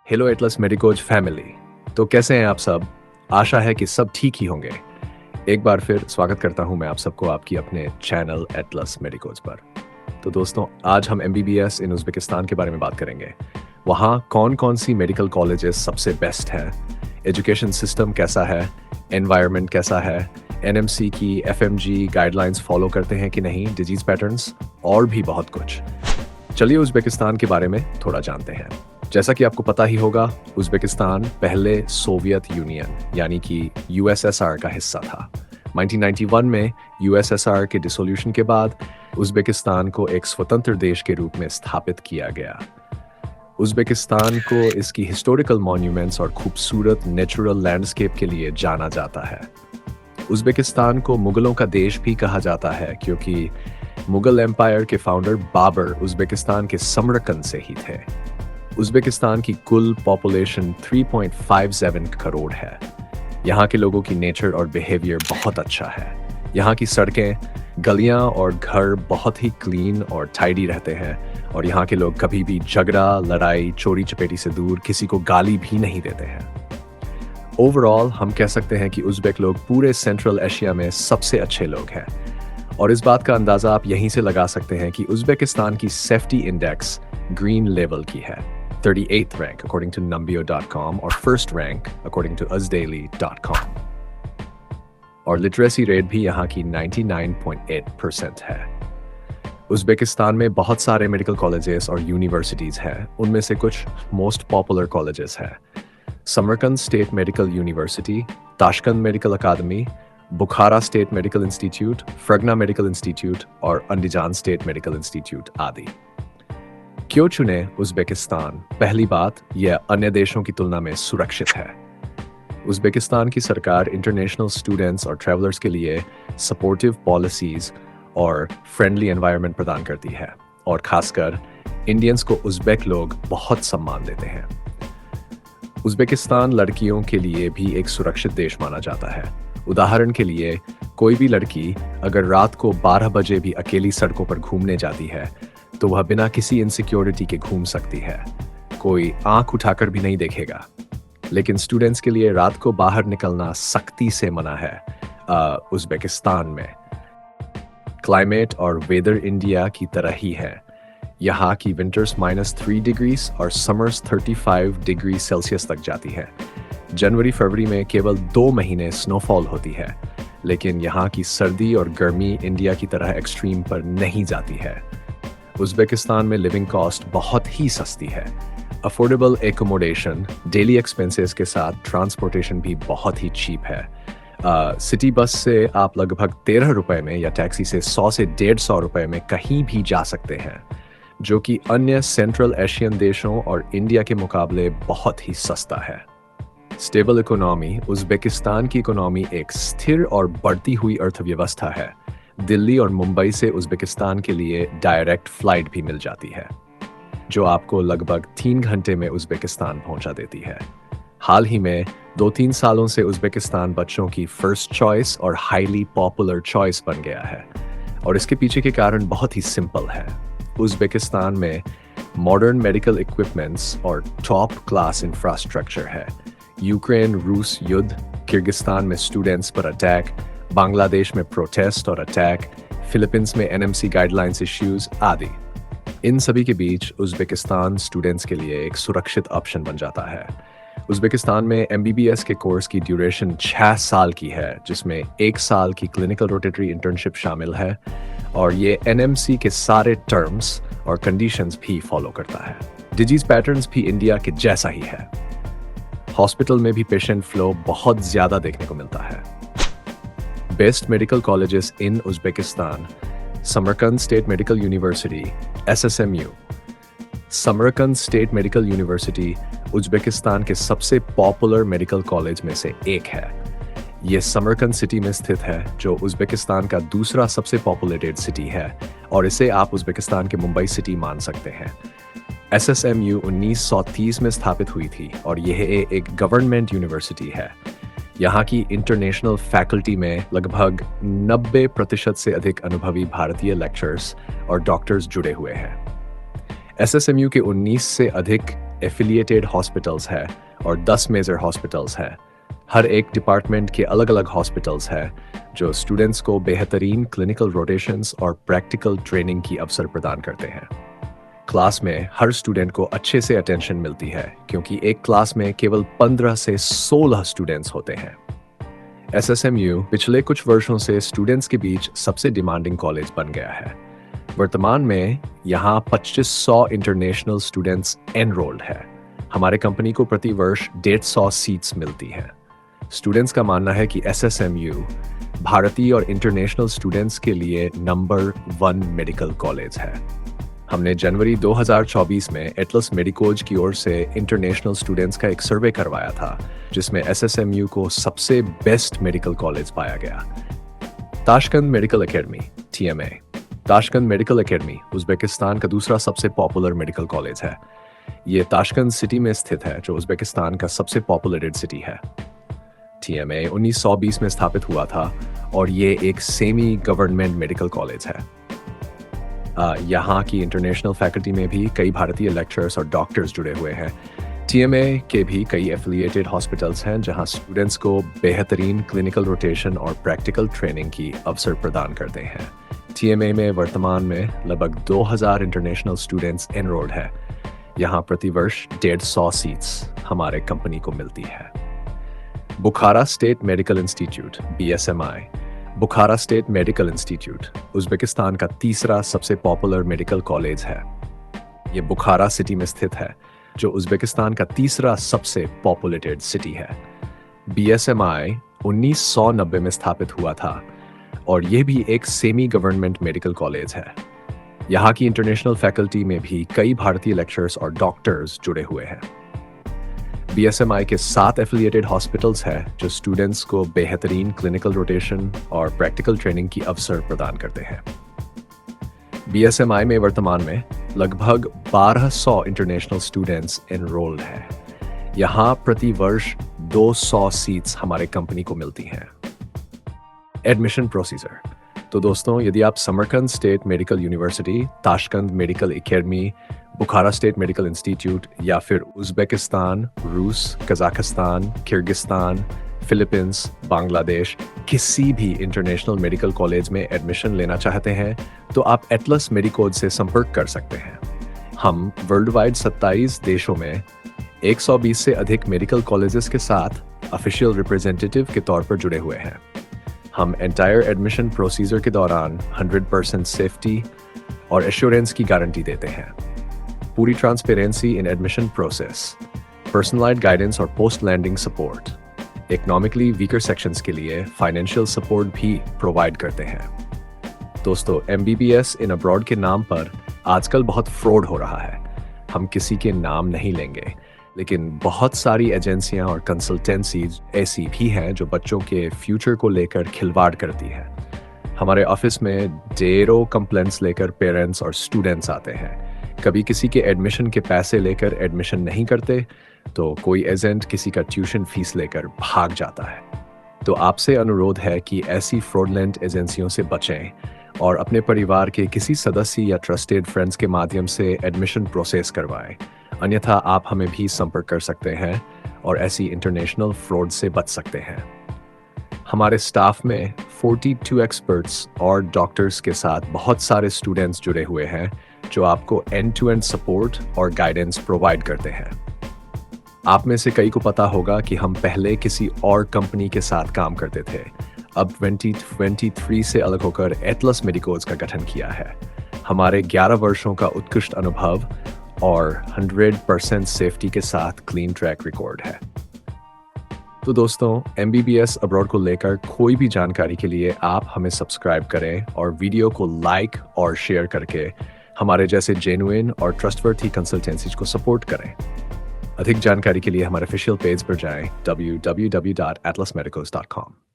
Hello Atlas medicos family. तो कैसे हैं आप सब? आशा है कि सब ठीक ही होंगे। एक बार फिर स्वागत करता हूं मैं आप सबको आपकी अपने चैनल एटलस मेडिकोज पर। तो दोस्तों, आज हम एमबीबीएस इन उज़्बेकिस्तान के बारे में बात करेंगे। वहाँ कौन कौन सी मेडिकल कॉलेजेस सबसे बेस्ट है, एजुकेशन सिस्टम कैसा है, एनवायरनमेंट कैसा है, एनएमसी की एफएमजी गाइडलाइंस फॉलो करते हैं कि नहीं, डिजीज पैटर्न्स और भी बहुत कुछ। चलिए उज़्बेकिस्तान के बारे में थोड़ा जानते हैं। जैसा कि आपको पता ही होगा, उज़्बेकिस्तान पहले सोवियत यूनियन यानी कि यूएसएसआर का हिस्सा था। 1991 में यूएसएसआर के डिसोल्यूशन के बाद उज़्बेकिस्तान को एक स्वतंत्र देश के रूप में स्थापित किया गया। उज़्बेकिस्तान को इसकी हिस्टोरिकल मॉन्यूमेंट्स और खूबसूरत नेचुरल लैंडस्केप के लिए जाना जाता है। उज़्बेकिस्तान को मुगलों का देश भी कहा जाता है क्योंकि मुगल एम्पायर के फाउंडर बाबर उज़्बेकिस्तान के समरकंद से ही थे। उज़्बेकिस्तान की कुल पॉपुलेशन 3.57 करोड़ है। यहाँ के लोगों की नेचर और बिहेवियर बहुत अच्छा है। यहाँ की सड़कें, गलियाँ और घर बहुत ही क्लीन और टाइडी रहते हैं और यहाँ के लोग कभी भी झगड़ा, लड़ाई, चोरी चपेटी से दूर किसी को गाली भी नहीं देते हैं। ओवरऑल हम कह सकते हैं कि उज़्बेक लोग पूरे सेंट्रल एशिया में सबसे अच्छे लोग हैं। और इस बात का अंदाज़ा आप यहीं से लगा सकते हैं कि उज़्बेकिस्तान की सेफ्टी इंडेक्स ग्रीन लेवल की है, 38th rank according to numbeo.com और first rank according to usdaily.com। और लिटरेसी रेट भी यहाँ की 99.8% है। उज़्बेकिस्तान में बहुत सारे मेडिकल कॉलेजेस और यूनिवर्सिटीज़ हैं। उनमें से कुछ मोस्ट पॉपुलर कॉलेजेस हैं: Samarkand state medical university, Tashkent medical academy, Bukhara state medical institute, Fergana medical institute और अंडीजान स्टेट मेडिकल इंस्टीट्यूट आदि। क्यों चुने उज़्बेकिस्तान? पहली बात, यह अन्य देशों की तुलना में सुरक्षित है। उज़्बेकिस्तान की सरकार इंटरनेशनल स्टूडेंट्स और ट्रैवलर्स के लिए सपोर्टिव पॉलिसीज और फ्रेंडली एनवायरनमेंट प्रदान करती है और खासकर इंडियंस को उज़्बेक लोग बहुत सम्मान देते हैं। उज़्बेकिस्तान लड़कियों के लिए भी एक सुरक्षित देश माना जाता है। उदाहरण के लिए, कोई भी लड़की अगर रात को 12 बजे भी अकेली सड़कों पर घूमने जाती है तो वह बिना किसी इनसिक्योरिटी के घूम सकती है। कोई आंख उठाकर भी नहीं देखेगा। लेकिन स्टूडेंट्स के लिए रात को बाहर निकलना सख्ती से मना है उज़्बेकिस्तान में। क्लाइमेट और वेदर इंडिया की तरह ही है। यहाँ की विंटर्स -3 डिग्रीज और समर्स 35 डिग्री सेल्सियस तक जाती है। जनवरी फरवरी में केवल 2 महीने स्नोफॉल होती है, लेकिन यहाँ की सर्दी और गर्मी इंडिया की तरह एक्सट्रीम पर नहीं जाती है। उज़्बेकिस्तान में लिविंग कॉस्ट बहुत ही सस्ती है। अफोर्डेबल एकोमोडेशन, डेली एक्सपेंसेस के साथ ट्रांसपोर्टेशन भी बहुत ही चीप है। सिटी बस से आप लगभग 13 रुपए में या टैक्सी से 100 से 150 रुपए में कहीं भी जा सकते हैं, जो कि अन्य सेंट्रल एशियन देशों और इंडिया के मुकाबले बहुत ही सस्ता है। स्टेबल इकोनॉमी, उज़्बेकिस्तान की इकोनॉमी एक स्थिर और बढ़ती हुई अर्थव्यवस्था है। दिल्ली और मुंबई से उज़्बेकिस्तान के लिए डायरेक्ट फ्लाइट भी मिल जाती है, जो आपको लगभग 3 घंटे में उज़्बेकिस्तान पहुंचा देती है। हाल ही में 2-3 सालों से उज़्बेकिस्तान बच्चों की फर्स्ट चॉइस और हाईली पॉपुलर चॉइस बन गया है और इसके पीछे के कारण बहुत ही सिंपल है। उज़्बेकिस्तान में मॉडर्न मेडिकल इक्विपमेंट्स और टॉप क्लास इंफ्रास्ट्रक्चर है। यूक्रेन रूस युद्ध, किर्गिस्तान में स्टूडेंट्स पर अटैक, बांग्लादेश में प्रोटेस्ट और अटैक, फिलीपींस में एनएमसी गाइडलाइंस इश्यूज आदि, इन सभी के बीच उज़्बेकिस्तान स्टूडेंट्स के लिए एक सुरक्षित ऑप्शन बन जाता है। उज़्बेकिस्तान में एमबीबीएस के कोर्स की ड्यूरेशन 6 साल की है, जिसमें 1 साल की क्लिनिकल रोटेटरी इंटर्नशिप शामिल है और ये एनएमसी के सारे टर्म्स और कंडीशंस भी फॉलो करता है। डिजीज पैटर्न्स भी इंडिया के जैसा ही है। हॉस्पिटल में भी पेशेंट फ्लो बहुत ज़्यादा देखने को मिलता है। Best medical colleges in Uzbekistan: Samarkand state medical university SSMU। Samarkand state medical university Uzbekistan के सबसे पॉपुलर मेडिकल कॉलेज में से एक है। ये समरकंद सिटी में स्थित है, जो उज़्बेकिस्तान का दूसरा सबसे पॉपुलेटेड सिटी है और इसे आप उज़्बेकिस्तान के मुंबई सिटी मान सकते हैं। SSMU 1930 में स्थापित हुई थी और यह एक गवर्नमेंट यूनिवर्सिटी है। यहाँ की इंटरनेशनल फैकल्टी में लगभग 90% से अधिक अनुभवी भारतीय लेक्चरर्स और डॉक्टर्स जुड़े हुए हैं। SSMU के 19 से अधिक एफिलिएटेड हॉस्पिटल्स है और 10 मेजर हॉस्पिटल्स हैं। हर एक डिपार्टमेंट के अलग अलग हॉस्पिटल्स हैं जो स्टूडेंट्स को बेहतरीन क्लिनिकल रोटेशंस और प्रैक्टिकल ट्रेनिंग की अवसर प्रदान करते हैं। क्लास में हर स्टूडेंट को अच्छे से अटेंशन मिलती है क्योंकि एक क्लास में केवल 15 से 16 स्टूडेंट्स होते हैं। SSMU पिछले कुछ वर्षों से स्टूडेंट्स के बीच सबसे डिमांडिंग कॉलेज बन गया है। वर्तमान में यहाँ 2500 इंटरनेशनल स्टूडेंट्स एनरोल्ड है। हमारे कंपनी को प्रति वर्ष 150 सीट्स मिलती हैं। स्टूडेंट्स का मानना है कि SSMU भारतीय और इंटरनेशनल स्टूडेंट्स के लिए नंबर 1 मेडिकल कॉलेज है। हमने जनवरी 2024 में एटलस मेडिकोज की ओर से इंटरनेशनल स्टूडेंट्स का एक सर्वे करवाया था जिसमें SSMU को सबसे बेस्ट मेडिकल कॉलेज पाया गया। Tashkent medical academy TMA। Tashkent medical academy Uzbekistan का दूसरा सबसे पॉपुलर मेडिकल कॉलेज है। ये ताशकंद सिटी में स्थित है जो उज़्बेकिस्तान का सबसे पॉपुलेटेड सिटी है। TMA 1920 में स्थापित हुआ था और ये एक सेमी गवर्नमेंट मेडिकल कॉलेज है। यहाँ की इंटरनेशनल फैकल्टी में भी कई भारतीय लेक्चरर्स और डॉक्टर्स जुड़े हुए हैं। TMA के भी कई एफिलिएटेड हॉस्पिटल्स हैं जहाँ स्टूडेंट्स को बेहतरीन क्लिनिकल रोटेशन और प्रैक्टिकल ट्रेनिंग की अवसर प्रदान करते हैं। TMA में वर्तमान में लगभग 2000 इंटरनेशनल स्टूडेंट्स एनरोल्ड है। यहाँ प्रतिवर्ष 150 सीट्स हमारे कंपनी को मिलती है। बुखारा स्टेट मेडिकल इंस्टीट्यूट BSMI। बुखारा स्टेट मेडिकल इंस्टीट्यूट उज़्बेकिस्तान का तीसरा सबसे पॉपुलर मेडिकल कॉलेज है। ये बुखारा सिटी में स्थित है जो उज़्बेकिस्तान का तीसरा सबसे पॉपुलेटेड सिटी है। BSMI 1990 में स्थापित हुआ था और ये भी एक सेमी गवर्नमेंट मेडिकल कॉलेज है। यहाँ की इंटरनेशनल फैकल्टी में भी कई भारतीय लेक्चरर्स और डॉक्टर्स जुड़े हुए हैं। BSMI के 7 एफिलिएटेड हॉस्पिटल्स हैं जो स्टूडेंट्स को बेहतरीन क्लिनिकल रोटेशन और प्रैक्टिकल ट्रेनिंग की अवसर प्रदान करते हैं। BSMI में वर्तमान में लगभग 1200 इंटरनेशनल स्टूडेंट्स एनरोल्ड हैं। यहाँ प्रति वर्ष 200 सीट्स हमारे कंपनी को मिलती हैं। Admission procedure. तो दोस्तों, यदि आप Samarkand state medical university, Tashkent medical academy, Bukhara state medical institute या फिर उज़्बेकिस्तान, रूस, कजाकिस्तान, किर्गिस्तान, फिलीपींस, बांग्लादेश किसी भी इंटरनेशनल मेडिकल कॉलेज में एडमिशन लेना चाहते हैं तो आप एटलस मेडिकोज से संपर्क कर सकते हैं। हम वर्ल्ड वाइड 27 देशों में 120 से अधिक मेडिकल कॉलेजेस के साथ ऑफिशियल रिप्रेजेंटेटिव के तौर पर जुड़े हुए हैं। हम एंटायर एडमिशन प्रोसीजर के दौरान 100% सेफ्टी और एश्योरेंस की गारंटी देते हैं। पूरी transparency in admission process, personalised guidance और post landing support, economically weaker sections के लिए फाइनेंशियल सपोर्ट भी प्रोवाइड करते हैं। दोस्तों, MBBS इन अब्रॉड के नाम पर आजकल बहुत फ्रॉड हो रहा है। हम किसी के नाम नहीं लेंगे, लेकिन बहुत सारी एजेंसियां और कंसल्टेंसीज ऐसी भी हैं जो बच्चों के फ्यूचर को लेकर खिलवाड़ करती है। हमारे ऑफिस में ढेरों कंप्लेंट्स लेकर पेरेंट्स और स्टूडेंट्स आते हैं। कभी किसी के एडमिशन के पैसे लेकर एडमिशन नहीं करते तो कोई एजेंट किसी का ट्यूशन फीस लेकर भाग जाता है। तो आपसे अनुरोध है कि ऐसी फ्रॉडलेंट एजेंसियों से बचें और अपने परिवार के किसी सदस्य या ट्रस्टेड फ्रेंड्स के माध्यम से एडमिशन प्रोसेस करवाएं। अन्यथा आप हमें भी संपर्क कर सकते हैं और ऐसी इंटरनेशनल फ्रॉड से बच सकते हैं। हमारे स्टाफ में 42 एक्सपर्ट्स और डॉक्टर्स के साथ बहुत सारे स्टूडेंट्स जुड़े हुए हैं जो आपको एंड-टू-एंड सपोर्ट और गाइडेंस प्रोवाइड करते हैं। आप में से कई को पता होगा कि हम पहले किसी और कंपनी के साथ काम करते थे। अब 2023 से अलग होकर एटलस मेडिकोज का गठन किया है। हमारे 11 वर्षों का उत्कृष्ट अनुभव और 100% सेफ्टी के साथ क्लीन ट्रैक रिकॉर्ड है। तो दोस्तों, MBBS अब्रॉड को लेकर कोई भी जानकारी के लिए आप हमें सब्सक्राइब करें और वीडियो को लाइक और शेयर करके हमारे जैसे जेन्युइन और ट्रस्टवर्थी कंसल्टेंसीज को सपोर्ट करें। अधिक जानकारी के लिए हमारे ऑफिशियल पेज पर जाएं www.atlasmedicals.com।